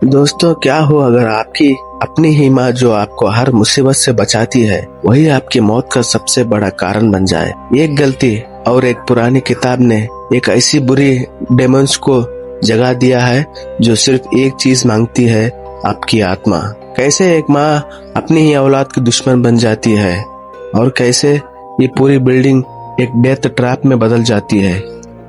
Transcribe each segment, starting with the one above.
दोस्तों, क्या हो अगर आपकी अपनी ही माँ जो आपको हर मुसीबत से बचाती है वही आपकी मौत का सबसे बड़ा कारण बन जाए। एक गलती और एक पुरानी किताब ने एक ऐसी बुरी डेमंस को जगा दिया है जो सिर्फ एक चीज मांगती है, आपकी आत्मा। कैसे एक माँ अपनी ही औलाद की दुश्मन बन जाती है और कैसे ये पूरी बिल्डिंग एक डेथ ट्रैप में बदल जाती है।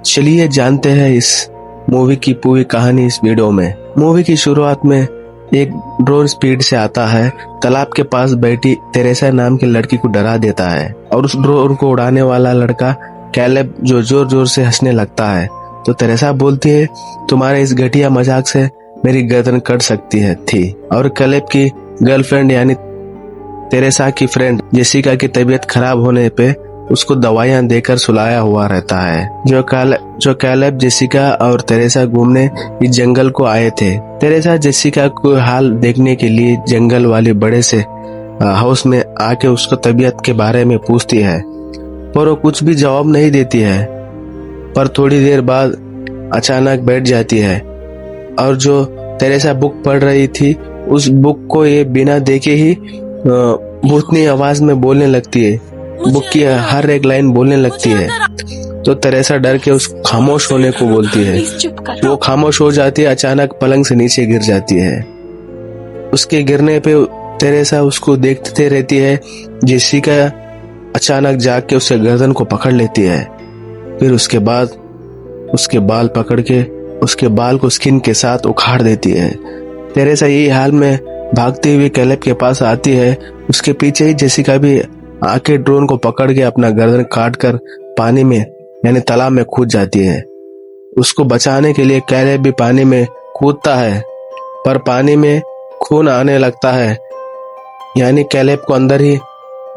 चलिए जानते हैं इस मूवी की पूरी कहानी इस वीडियो में। मूवी की शुरुआत में एक ड्रोन स्पीड से आता है, तालाब के पास बैठी तेरेसा नाम की लड़की को डरा देता है और उस ड्रोन को उड़ाने वाला लड़का कैलेब जो जोर जोर से हंसने लगता है। तो तेरेसा बोलती है, तुम्हारे इस घटिया मजाक से मेरी गर्दन कट सकती है थी। और कैलेब की गर्लफ्रेंड यानी तेरेसा की फ्रेंड जेसिका की तबीयत खराब होने पे उसको दवाइयां देकर सुलाया हुआ रहता है। जो कैलेब जेसिका और तेरेसा घूमने इस जंगल को आए थे। तेरेसा जेसिका को हाल देखने के लिए जंगल वाले बड़े से हाउस में आके उसको तबीयत के बारे में पूछती है, पर वो कुछ भी जवाब नहीं देती है। पर थोड़ी देर बाद अचानक बैठ जाती है और जो तेरेसा बुक पढ़ रही थी उस बुक को ये बिना देखे ही भूतनी आवाज में बोलने लगती है। बुक की हर एक लाइन बोलने लगती है। तो तेरेसा डर के उस खामोश होने को बोलती है। वो खामोश हो जाती है, अचानक पलंग से नीचे गिर जाती है। उसके गिरने पे तेरेसा उसको देखते रहती है। जेसिका अचानक जाग के उसके गर्दन को पकड़ लेती है। फिर उसके बाद उसके बाल पकड़ के उसके बाल को स्किन के साथ उखाड़ देती है। तेरेसा यही हाल में भागते हुए कैलेब के पास आती है। उसके पीछे ही जेसिका भी आके ड्रोन को पकड़ के अपना गर्दन काट कर पानी में यानी तालाब में कूद जाती है। उसको बचाने के लिए कैलेब भी पानी में कूदता है, पर पानी में खून आने लगता है, यानी कैलेब को अंदर ही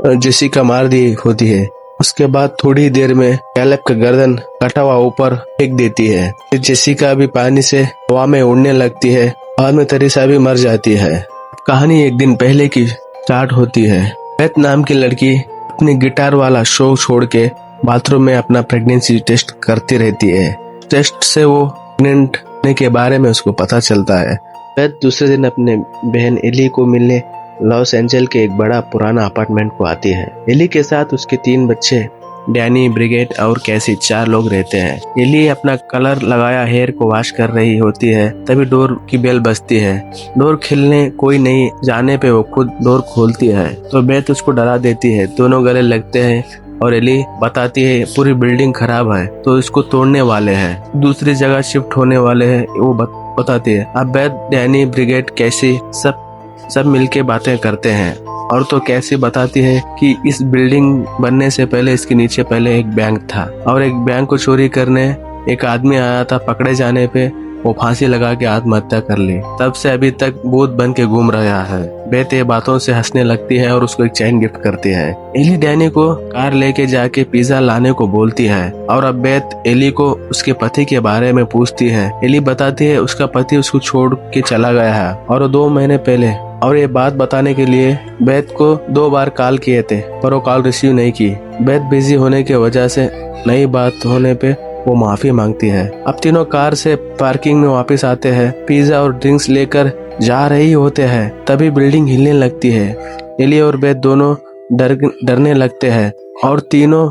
जेसिका मार दी होती है। उसके बाद थोड़ी देर में कैलेब का गर्दन कटा हुआ ऊपर फेंक देती है। जेसिका भी पानी से हवा में उड़ने लगती है। बाद में तेरेसा भी मर जाती है। कहानी एक दिन पहले की स्टार्ट होती है। बेथ नाम की लड़की अपनी गिटार वाला शो छोड़ के बाथरूम में अपना प्रेगनेंसी टेस्ट करती रहती है। टेस्ट से वो प्रेग्नेंट होने के बारे में उसको पता चलता है। बेथ दूसरे दिन अपने बहन एली को मिलने लॉस एंजल के एक बड़ा पुराना अपार्टमेंट को आती है। एली के साथ उसके 3 बच्चे डैनी, ब्रिगेड और कैसी 4 लोग रहते हैं। एली अपना कलर लगाया हेयर को वॉश कर रही होती है, तभी डोर की बेल बजती है। डोर खोलने कोई नहीं जाने पे वो खुद डोर खोलती है तो बेथ उसको डरा देती है। दोनों गले लगते हैं और एली बताती है पूरी बिल्डिंग खराब है तो इसको तोड़ने वाले हैं, दूसरी जगह शिफ्ट होने वाले हैं, वो बताती है। अब बेथ, डैनी, ब्रिगेड, कैसी सब मिलके बातें करते हैं। और तो कैसी बताती है कि इस बिल्डिंग बनने से पहले इसके नीचे पहले एक बैंक था और एक बैंक को चोरी करने एक आदमी आया था। पकड़े जाने पे वो फांसी लगा के आत्महत्या कर ली। तब से अभी तक भूत बन के घूम रहा है। बेथ ये बातों से हंसने लगती है और उसको एक चैन गिफ्ट करती है। एली डैनी को कार लेके जाके पिज्जा लाने को बोलती है और अब बेथ एली को उसके पति के बारे में पूछती है। एली बताती है उसका पति उसको छोड़ के चला गया है और 2 महीने पहले। और ये बात बताने के लिए बेथ को 2 बार कॉल किए थे पर वो कॉल रिसीव नहीं की। बेथ बिजी होने की वजह से नई बात होने पे वो माफी मांगती है। अब तीनों कार से पार्किंग में वापस आते हैं। पिज्जा और ड्रिंक्स लेकर जा रही होते हैं, तभी बिल्डिंग हिलने लगती है। एली और बेथ दोनों डरने लगते हैं और तीनों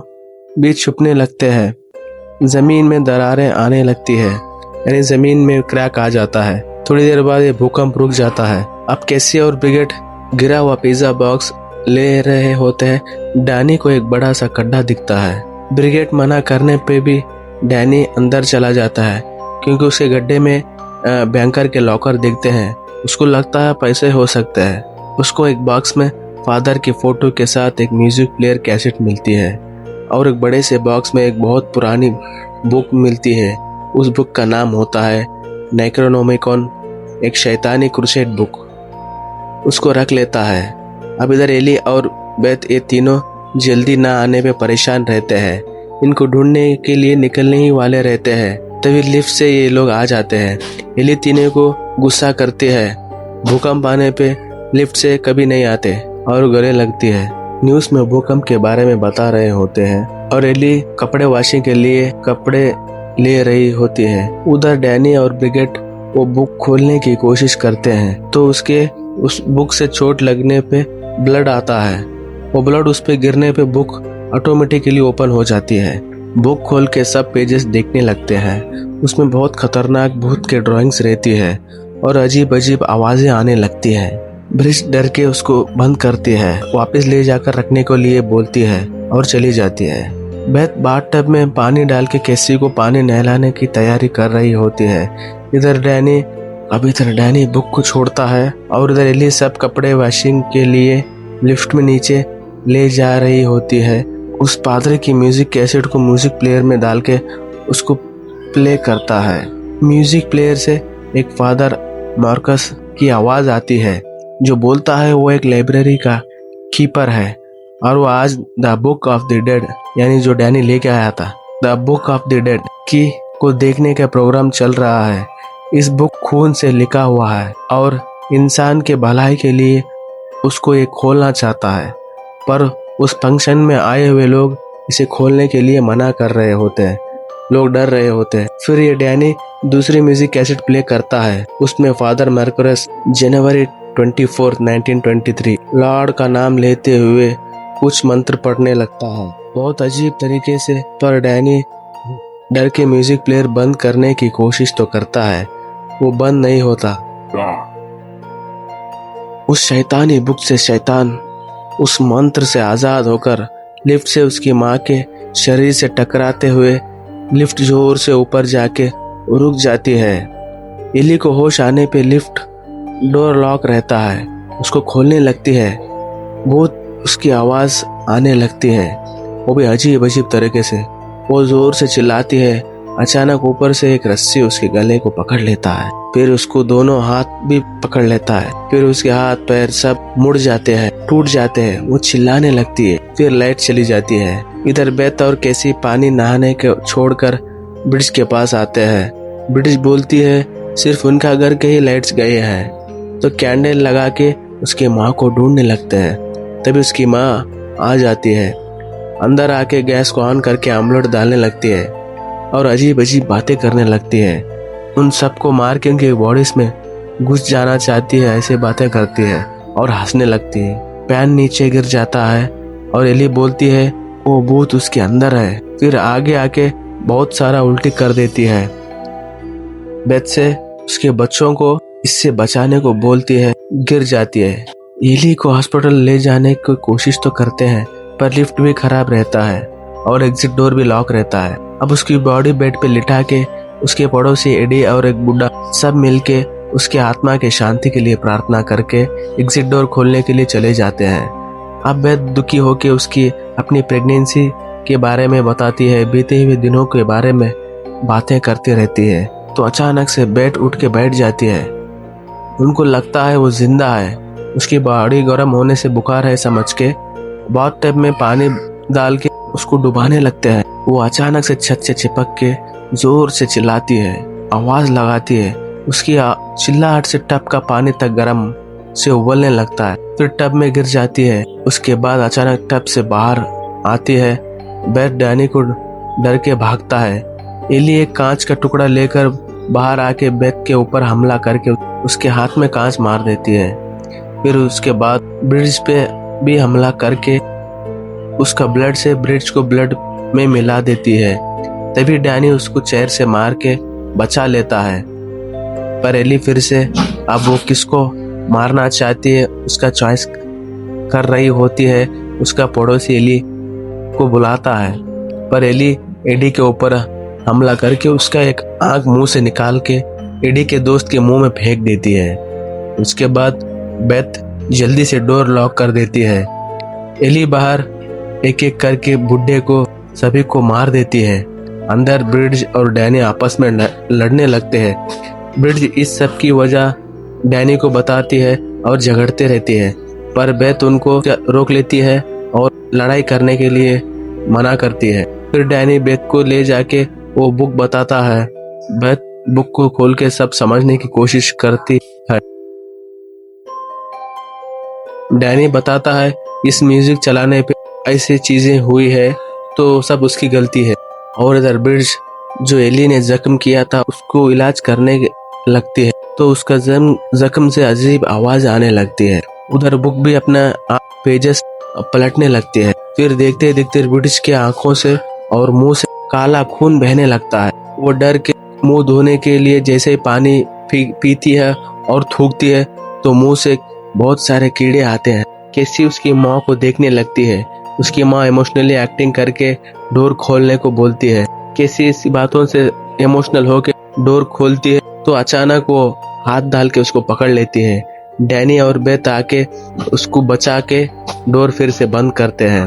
भी छुपने लगते हैं। जमीन में दरारें आने लगती है, यानी जमीन में क्रैक आ जाता है। थोड़ी देर बाद ये भूकंप रुक जाता है। अब कैसी और ब्रिगेड गिरा हुआ पिज्जा बॉक्स ले रहे होते हैं। डैनी को एक बड़ा सा गड्ढा दिखता है। ब्रिगेड मना करने पे भी डैनी अंदर चला जाता है क्योंकि उसके गड्ढे में बैंकर के लॉकर दिखते हैं। उसको लगता है पैसे हो सकते हैं। उसको एक बॉक्स में फादर की फोटो के साथ एक म्यूजिक प्लेयर कैसेट मिलती है और एक बड़े से बॉक्स में एक बहुत पुरानी बुक मिलती है। उस बुक का नाम होता है नेक्रोनोमिकॉन, एक शैतानी क्रूसेड बुक। उसको रख लेता है। अब इधर एली और बेथ ये तीनों जल्दी ना आने पे परेशान रहते हैं। इनको ढूंढने के लिए निकलने ही वाले रहते हैं, तभी लिफ्ट से ये लोग आ जाते हैं। एली तीनों को गुस्सा करती है। भूकंप आने पे लिफ्ट से कभी नहीं आते और गले लगती है। न्यूज़ में भूकंप के बारे में बता रहे होते हैं और एली कपड़े वॉशिंग के लिए कपड़े ले रही होती है। उधर डैनी और ब्रिगेड वो बुक खोलने की कोशिश करते हैं तो उसके उस बुक से चोट लगने पे ब्लड आता है। वो ब्लड उस पे गिरने पे बुक ऑटोमेटिकली ओपन हो जाती है। बुक खोल के सब पेजेस देखने लगते हैं। उसमें बहुत खतरनाक भूत के ड्राइंग्स रहती है और अजीब अजीब आवाजें आने लगती है। ब्रिज डर के उसको बंद करती है, वापस ले जाकर रखने को लिए बोलती है और चली जाती है। बेथ बाथटब में पानी डाल के कैसी को पानी नहलाने की तैयारी कर रही होती है। इधर डैनी बुक को छोड़ता है और इधर एली सब कपड़े वॉशिंग के लिए लिफ्ट में नीचे ले जा रही होती है। उस पादरी की म्यूजिक कैसेट को म्यूजिक प्लेयर में डाल के उसको प्ले करता है। म्यूजिक प्लेयर से एक फादर मार्कस की आवाज आती है जो बोलता है वो एक लाइब्रेरी का कीपर है और वो आज the book of the dead यानी जो डैनी लेके आया था the book of the dead की को देखने का प्रोग्राम चल रहा है। इस बुक खून से लिखा हुआ है और इंसान के भलाई के लिए उसको ये खोलना चाहता है, पर उस फंक्शन में आए हुए लोग इसे खोलने के लिए मना कर रहे होते हैं। लोग डर रहे होते हैं। फिर ये डैनी दूसरी म्यूजिक कैसेट प्ले करता है। उसमें फादर मर्करस जनवरी 24, 1923 लॉर्ड का नाम लेते हुए कुछ मंत्र पढ़ने लगता है बहुत अजीब तरीके से, पर डैनी डर के म्यूजिक प्लेयर बंद करने की कोशिश तो करता है, वो बंद नहीं होता। उस शैतानी बुक से शैतान उस मंत्र से आजाद होकर लिफ्ट से उसकी माँ के शरीर से टकराते हुए लिफ्ट जोर से ऊपर जाके रुक जाती है। एली को होश आने पे लिफ्ट डोर लॉक रहता है। उसको खोलने लगती है। बहुत उसकी आवाज आने लगती है, वो भी अजीब अजीब तरीके से। वो जोर से चिल्लाती है। अचानक ऊपर से एक रस्सी उसके गले को पकड़ लेता है, फिर उसको दोनों हाथ भी पकड़ लेता है। फिर उसके हाथ पैर सब मुड़ जाते हैं, टूट जाते हैं। वो चिल्लाने लगती है। फिर लाइट चली जाती है। इधर बेथ और कैसी पानी नहाने के छोड़कर ब्रिज के पास आते हैं। ब्रिज बोलती है सिर्फ उनका घर के ही लाइट्स गए हैं, तो कैंडल लगा के उसकी माँ को ढूंढने लगते हैं। तभी उसकी माँ आ जाती है। अंदर आके गैस को ऑन करके आमलेट डालने लगती है और अजीब अजीब बातें करने लगती है। उन सबको मार के उनकी बॉडीज में घुस जाना चाहती है, ऐसे बातें करती है और हंसने लगती है। पैन नीचे गिर जाता है और एली बोलती है वो भूत उसके अंदर है। फिर आगे आके बहुत सारा उल्टी कर देती है। बेथ से उसके बच्चों को इससे बचाने को बोलती है, गिर जाती है। एली को हॉस्पिटल ले जाने की कोशिश तो करते हैं, पर लिफ्ट भी खराब रहता है और एग्जिट डोर भी लॉक रहता है। अब उसकी बॉडी बेड पे लिटा के उसके पड़ोसी एडी और एक बुढ़ा सब मिलके उसके आत्मा के शांति के लिए प्रार्थना करके एग्जिट डोर खोलने के लिए चले जाते हैं। अब बेथ दुखी होके उसकी अपनी प्रेगनेंसी के बारे में बताती है, बीते हुए दिनों के बारे में बातें करती रहती है। तो अचानक से बेथ उठ के बैठ जाती है। उनको लगता है वो जिंदा है। उसकी बॉडी गर्म होने से बुखार है समझ के बाथटब में पानी डाल के उसको डुबाने लगते हैं। वो अचानक से छत से चिपक के जोर से चिल्लाती है, आवाज लगाती है। उसकी चिल्लाहट से टब का पानी तक गर्म से उबलने लगता है। फिर टब में गिर जाती है। उसके बाद अचानक टब से बाहर आती है। बेथ डैनी को डर के भागता है। एली एक कांच का टुकड़ा लेकर बाहर आके बेथ के ऊपर हमला करके उसके हाथ में कांच मार देती है। फिर उसके बाद ब्रिज पे भी हमला करके उसका ब्लड से ब्रिज को ब्लड में मिला देती है। तभी डैनी उसको चेयर से मार के बचा लेता है। पर एली फिर से अब वो किसको मारना चाहती है उसका चॉइस कर रही होती है। उसका पड़ोसी एली को बुलाता है, पर एली एडी के ऊपर हमला करके उसका एक आंख मुंह से निकाल के एडी के दोस्त के मुंह में फेंक देती है। उसके बाद बेथ जल्दी से डोर लॉक कर देती है। एली बाहर एक एक करके बुड्ढे को सभी को मार देती है। अंदर ब्रिज और डैनी आपस में लड़ने लगते हैं। ब्रिज इस सब की वजह डैनी को बताती है और झगड़ते रहती है, पर बेथ उनको रोक लेती है और लड़ाई करने के लिए मना करती है। फिर डैनी बेथ को ले जाके वो बुक बताता है। बेथ बुक को खोल के सब समझने की कोशिश करती है। डैनी बताता है इस म्यूजिक चलाने पे ऐसी चीजें हुई है तो सब उसकी गलती है। और इधर ब्रिज जो एली ने जख्म किया था उसको इलाज करने लगती है तो उसका जख्म से अजीब आवाज आने लगती है। उधर बुक भी अपना पेजेस पलटने लगती है। फिर देखते देखते ब्रिटिश के आंखों से और मुंह से काला खून बहने लगता है। वो डर के मुंह धोने के लिए जैसे ही पानी पीती है और थूकती है तो मुंह से बहुत सारे कीड़े आते हैं। कैसी उसकी माँ को देखने लगती है। उसकी माँ इमोशनली एक्टिंग करके डोर खोलने को बोलती है। कैसी इस बातों से इमोशनल होके डोर खोलती है तो अचानक वो हाथ डाल के उसको पकड़ लेती है। डैनी और बेथ आके उसको बचा के डोर फिर से बंद करते हैं।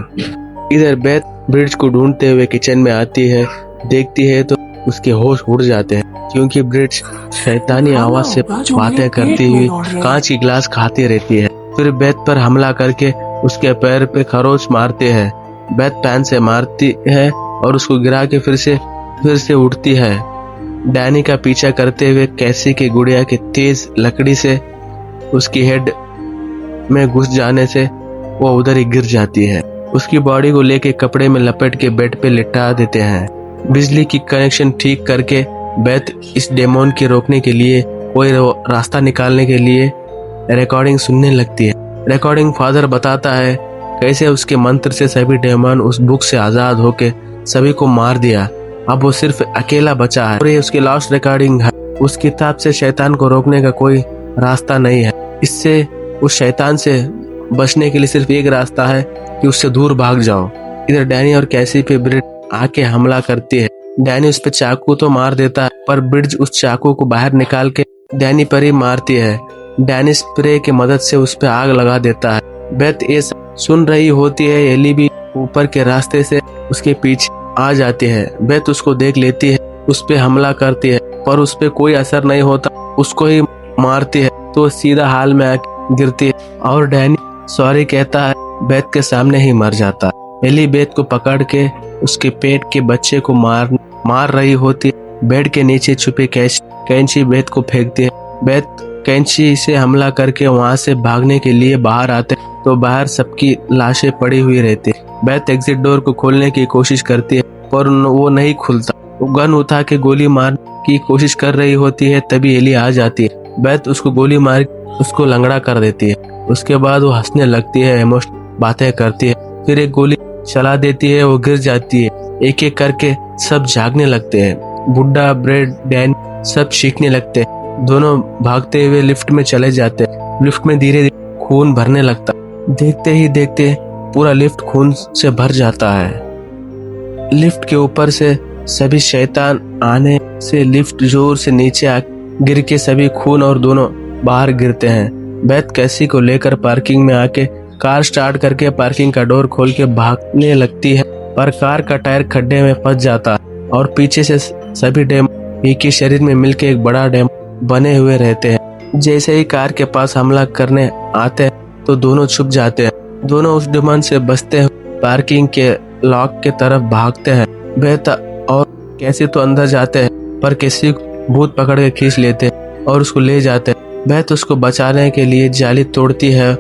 इधर बेथ ब्रिज को ढूंढते हुए किचन में आती है। देखती है तो उसके होश उड़ जाते हैं क्योंकि ब्रिज शैतानी आवाज से बातें करती हुई कांच की गिलास खाती रहती है। फिर बेथ पर हमला करके उसके पैर पे खरोच मारते हैं। बेथ पैन से मारती है और उसको गिरा के फिर से उठती है। डैनी का पीछा करते हुए कैसी की गुड़िया की तेज लकड़ी से उसकी हेड में घुस जाने से वो उधर ही गिर जाती है। उसकी बॉडी को लेके कपड़े में लपेट के बेड पे लिटा देते हैं। बिजली की कनेक्शन ठीक करके बेथ इस डेमोन के रोकने के लिए कोई रास्ता निकालने के लिए रिकॉर्डिंग सुनने लगती है। रिकॉर्डिंग फादर बताता है कैसे उसके मंत्र से सभी डेमन उस बुक से आजाद होके सभी को मार दिया। अब वो सिर्फ अकेला बचा है और ये उसकी लास्ट रिकॉर्डिंग है। उस किताब से शैतान को रोकने का कोई रास्ता नहीं है। इससे उस शैतान से बचने के लिए सिर्फ एक रास्ता है कि उससे दूर भाग जाओ। इधर डैनी और कैसी पे ब्रिज आके हमला करती है। डैनी उस पे चाकू तो मार देता है पर ब्रिज उस चाकू को बाहर निकाल के डैनी पर ही मारती है। डैनी स्प्रे की मदद से उस पे आग लगा देता है। बेथ ये सुन रही होती है। एली भी ऊपर के रास्ते से उसके पीछे आ जाती है। बेथ उसको देख लेती है, उस पे हमला करती है पर उस पे कोई असर नहीं होता। उसको ही मारती है तो सीधा हाल में आके गिरती है और डैनी सॉरी कहता है बेथ के सामने ही मर जाता है। एली बेथ को पकड़ के उसके पेट के बच्चे को मार रही होती है। बेड के नीचे छुपे कैंची बेथ को फेंकती है। बेथ कैंची से हमला करके वहां से भागने के लिए बाहर आते तो बाहर सबकी लाशें पड़ी हुई रहती है। बेथ एग्जिट डोर को खोलने की कोशिश करती है पर वो नहीं खुलता। वो गन उठा के गोली मार की कोशिश कर रही होती है तभी एली आ जाती है। बेथ उसको गोली मार उसको लंगड़ा कर देती है। उसके बाद वो हंसने लगती है, इमोशनल बातें करती है। फिर एक गोली चला देती है, वो गिर जाती है। एक एक करके सब जागने लगते हैं। बुड्ढा ब्रेड डैन सब चीखने लगते हैं। दोनों भागते हुए लिफ्ट में चले जाते हैं। लिफ्ट में धीरे धीरे खून भरने लगता। देखते ही देखते पूरा लिफ्ट खून से भर जाता है। लिफ्ट के ऊपर से सभी शैतान आने से लिफ्ट जोर से नीचे आ गिर के सभी खून और दोनों बाहर गिरते हैं। बेथ कैसी को लेकर पार्किंग में आके कार स्टार्ट करके पार्किंग का डोर खोल के भागने लगती है पर कार का टायर खड्डे में फंस जाता है और पीछे से सभी डैम एक ही शरीर में मिलके एक बड़ा डैम बने हुए रहते हैं। जैसे ही कार के पास हमला करने आते हैं तो दोनों छुप जाते हैं। दोनों उस डेमन से बचते हैं पार्किंग के लॉक के तरफ भागते हैं। बेथ और कैसी तो अंदर जाते हैं पर कैसी भूत पकड़ के खींच लेते हैं और उसको ले जाते हैं। बेथ उसको बचाने के लिए जाली तोड़ती है।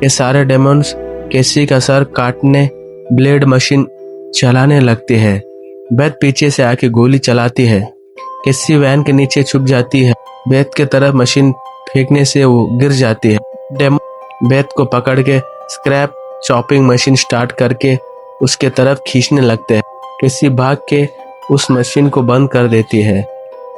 ये सारे डेमन्स कैसी का सर काटने ब्लेड मशीन चलाने लगती है। बेथ पीछे से आके गोली चलाती है। कैसी वैन के नीचे छुप जाती है। बेथ के तरफ मशीन फेंकने से वो गिर जाती है। डेमन बेथ को पकड़ के स्क्रैप चॉपिंग मशीन स्टार्ट करके उसके तरफ खींचने लगते हैं। कैसी भाग के उस मशीन को बंद कर देती है।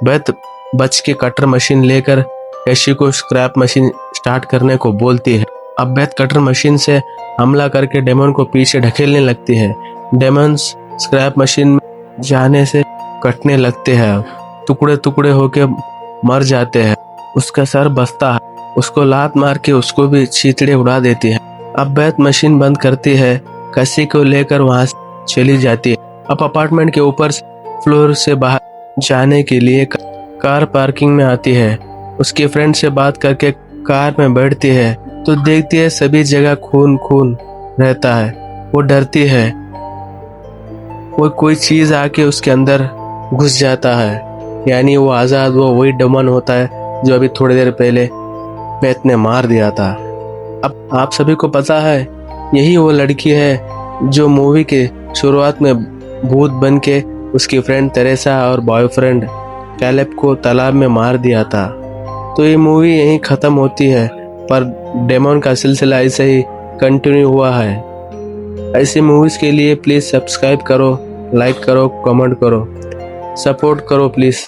बेथ बच के कटर मशीन लेकर कैसी को स्क्रैप मशीन स्टार्ट करने को बोलती है। अब बेथ कटर मशीन से हमला करके डेमन को पीछे ढकेलने लगती है। डेमन्स स्क्रैप मशीन में जाने से कटने लगते हैं, टुकड़े टुकड़े होके मर जाते हैं। उसका सर बचता है। उसको लात मार के उसको भी छींतड़े उड़ा देती है। अब बेथ मशीन बंद करती है, कैसी को लेकर वहां चली जाती है। अब अपार्टमेंट के ऊपर फ्लोर से बाहर जाने के लिए कार पार्किंग में आती है। उसके फ्रेंड से बात करके कार में बैठती है तो देखती है सभी जगह खून खून रहता है। वो डरती है, वो कोई चीज आके उसके अंदर घुस जाता है, यानी वो आजाद वो वही डेमन होता है जो अभी थोड़ी देर पहले बेथ ने मार दिया था। अब आप सभी को पता है यही वो लड़की है जो मूवी के शुरुआत में भूत बन के उसकी फ्रेंड तेरेसा और बॉयफ्रेंड कैलेब को तालाब में मार दिया था। तो ये मूवी यहीं ख़त्म होती है, पर डेमन का सिलसिला ऐसे ही कंटिन्यू हुआ है। ऐसी मूवीज़ के लिए प्लीज़ सब्सक्राइब करो, लाइक करो, कमेंट करो, सपोर्ट करो प्लीज़।